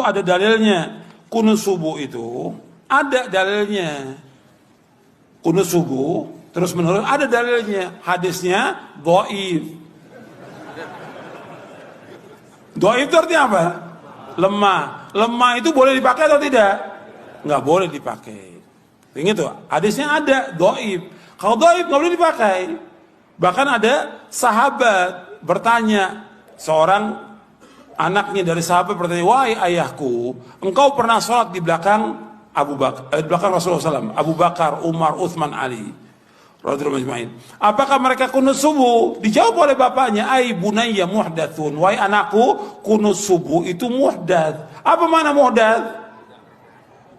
Ada dalilnya. Kunut subuh itu ada dalilnya. Kunut subuh terus menerus ada dalilnya. Hadisnya dhaif. Dhaif itu artinya apa? Lemah. Lemah itu boleh dipakai atau tidak? Nggak boleh dipakai. Ingat tuh, hadisnya ada dhaif. Kalau dhaif nggak boleh dipakai. Bahkan ada sahabat bertanya, seorang anaknya dari sahabat bertanya, wahai ayahku, engkau pernah sholat di belakang di belakang Rasulullah SAW, Abu Bakar, Umar, Uthman, Ali, radhiyallahu ajma'in. Apakah mereka kunut subuh? Dijawab oleh bapaknya, ai bunayya muhdatsun, wahai anakku, kunut subuh itu muhdats. Apa makna muhdats?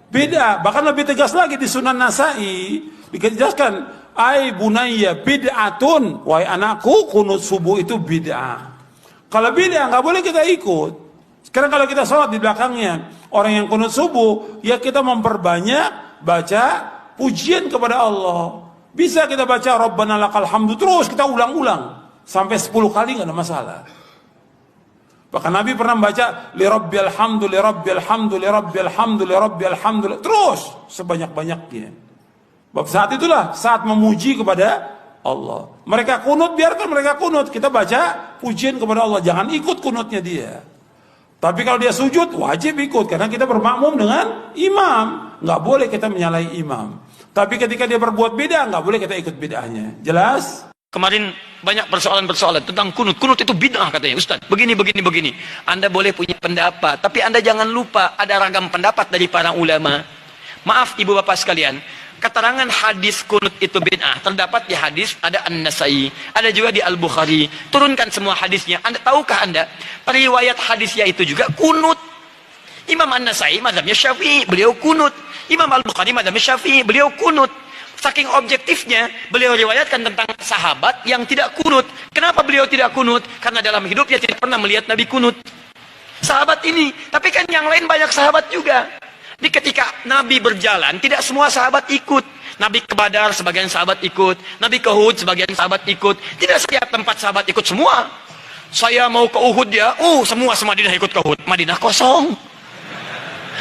Beda. Bahkan lebih tegas lagi di Sunan Nasai dijelaskan, ai bunayya bid'atun, wahai anakku, kunut subuh itu bid'ah. Kalau bid'ah nggak boleh kita ikut. Sekarang kalau kita sholat di belakangnya orang yang kunut subuh, ya kita memperbanyak baca pujian kepada Allah. Bisa kita baca Rabbana lakal hamdu terus kita ulang-ulang sampai 10 kali nggak ada masalah. Bahkan Nabi pernah membaca li rabbil hamdu li rabbil hamdu li rabbil hamdu li rabbil hamdu terus sebanyak-banyaknya. Bab saat itulah saat memuji kepada Allah. Mereka kunut, biarkan mereka kunut. Kita baca pujian kepada Allah. Jangan ikut kunutnya dia. Tapi kalau dia sujud, wajib ikut. Karena kita bermakmum dengan imam. Nggak boleh kita menyalahi imam. Tapi ketika dia berbuat beda, nggak boleh kita ikut bid'ahnya. Jelas? Kemarin banyak persoalan-persoalan tentang kunut. Kunut itu bid'ah katanya, Ustaz. Begini. Anda boleh punya pendapat. Tapi Anda jangan lupa ada ragam pendapat dari para ulama. Maaf ibu bapak sekalian. Keterangan hadis kunut itu bid'ah terdapat di hadis ada An-Nasai, ada juga di Al-Bukhari. Turunkan semua hadisnya. Anda tahukah Anda periwayat hadisnya itu juga kunut? Imam An-Nasai mazhabnya Syafi'i, beliau kunut. Imam Al-Bukhari mazhabnya Syafi'i, beliau kunut. Saking objektifnya beliau riwayatkan tentang sahabat yang tidak kunut. Kenapa beliau tidak kunut? Karena dalam hidupnya tidak pernah melihat Nabi kunut. Sahabat ini, tapi kan yang lain banyak sahabat juga. Di ketika Nabi berjalan, tidak semua sahabat ikut. Nabi ke Badar, sebagian sahabat ikut. Nabi ke Uhud, sebagian sahabat ikut. Tidak setiap tempat sahabat ikut semua. Saya mau ke Uhud ya, semua semadinah ikut ke Uhud. Madinah kosong.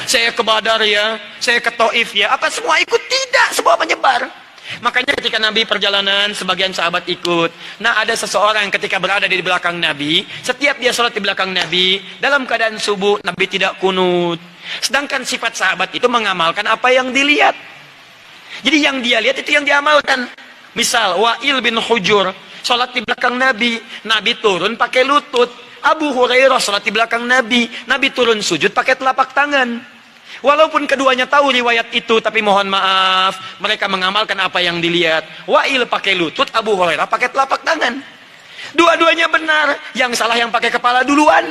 Saya ke Badar ya, saya ke Taif ya. Apa semua ikut? Tidak, semua menyebar. Makanya ketika Nabi perjalanan, sebagian sahabat ikut. Nah, ada seseorang yang ketika berada di belakang Nabi, setiap dia sholat di belakang Nabi, dalam keadaan subuh, Nabi tidak kunut. Sedangkan sifat sahabat itu mengamalkan apa yang dilihat. Jadi yang dia lihat itu yang diamalkan. Misal Wa'il bin Hujur sholat di belakang Nabi, Nabi turun pakai lutut. Abu Hurairah sholat di belakang Nabi, Nabi turun sujud pakai telapak tangan. Walaupun keduanya tahu riwayat itu, tapi mohon maaf, mereka mengamalkan apa yang dilihat. Wa'il pakai lutut, Abu Hurairah pakai telapak tangan. Dua-duanya benar, yang salah yang pakai kepala duluan.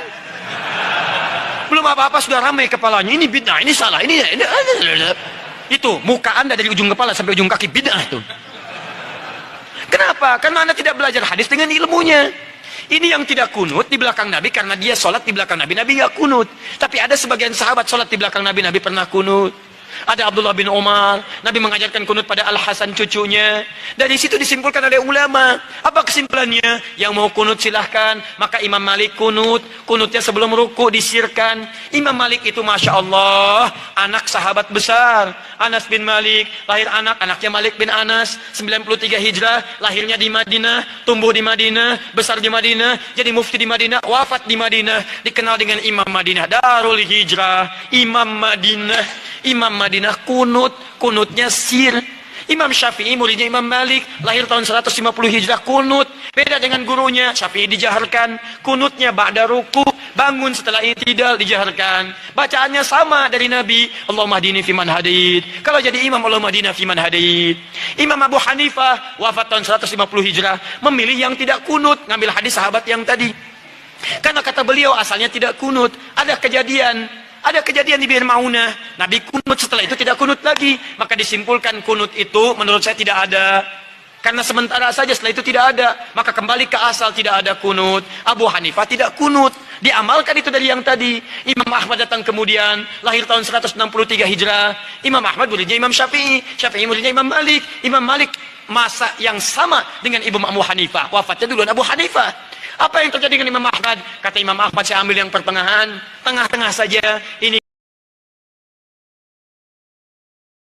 Belum apa-apa sudah ramai kepalanya. Ini bid'ah, ini salah, ini itu muka Anda dari ujung kepala sampai ujung kaki bid'ah itu. Kenapa? Karena Anda tidak belajar hadis dengan ilmunya. Ini yang tidak kunut di belakang Nabi karena dia sholat di belakang Nabi. Nabi nggak kunut. Tapi ada sebagian sahabat sholat di belakang Nabi. Nabi pernah kunut. Ada Abdullah bin Umar. Nabi mengajarkan kunut pada Al-Hasan cucunya. Dari situ disimpulkan oleh ulama. Apa kesimpulannya? Yang mau kunut silahkan. Maka Imam Malik kunut. Kunutnya sebelum ruku disirkan. Imam Malik itu Masya Allah anak sahabat besar. Anas bin Malik. Lahir anaknya Malik bin Anas. 93 Hijrah. Lahirnya di Madinah. Tumbuh di Madinah. Besar di Madinah. Jadi mufti di Madinah. Wafat di Madinah. Dikenal dengan Imam Madinah. Darul Hijrah. Imam Madinah. Imam Madinah kunutnya sir. Imam Syafi'i muridnya Imam Malik, lahir tahun 150 Hijrah kunut. Beda dengan gurunya, Syafi'i dijaharkan. Kunutnya ba'da ruku, bangun setelah i'tidal dijaharkan. Bacaannya sama dari Nabi, Allahumma hdini fiman hadait. Kalau jadi imam, Allahumma hdina fiman hadait. Imam Abu Hanifah wafat tahun 150 Hijrah, memilih yang tidak kunut, ngambil hadis sahabat yang tadi. Karena kata beliau asalnya tidak kunut. Ada kejadian di Bir Maunah, Nabi kunut, setelah itu tidak kunut lagi. Maka disimpulkan kunut itu menurut saya tidak ada. Karena sementara saja, setelah itu tidak ada. Maka kembali ke asal, tidak ada kunut. Abu Hanifah tidak kunut. Diamalkan itu dari yang tadi. Imam Ahmad datang kemudian, lahir tahun 163 Hijrah. Imam Ahmad muridnya Imam Syafi'i. Syafi'i muridnya Imam Malik. Imam Malik masa yang sama dengan Imam Abu Hanifah. Wafatnya duluan Abu Hanifah. Apa yang terjadi dengan Imam Ahmad? Kata Imam Ahmad, saya ambil yang pertengahan, tengah-tengah saja. Ini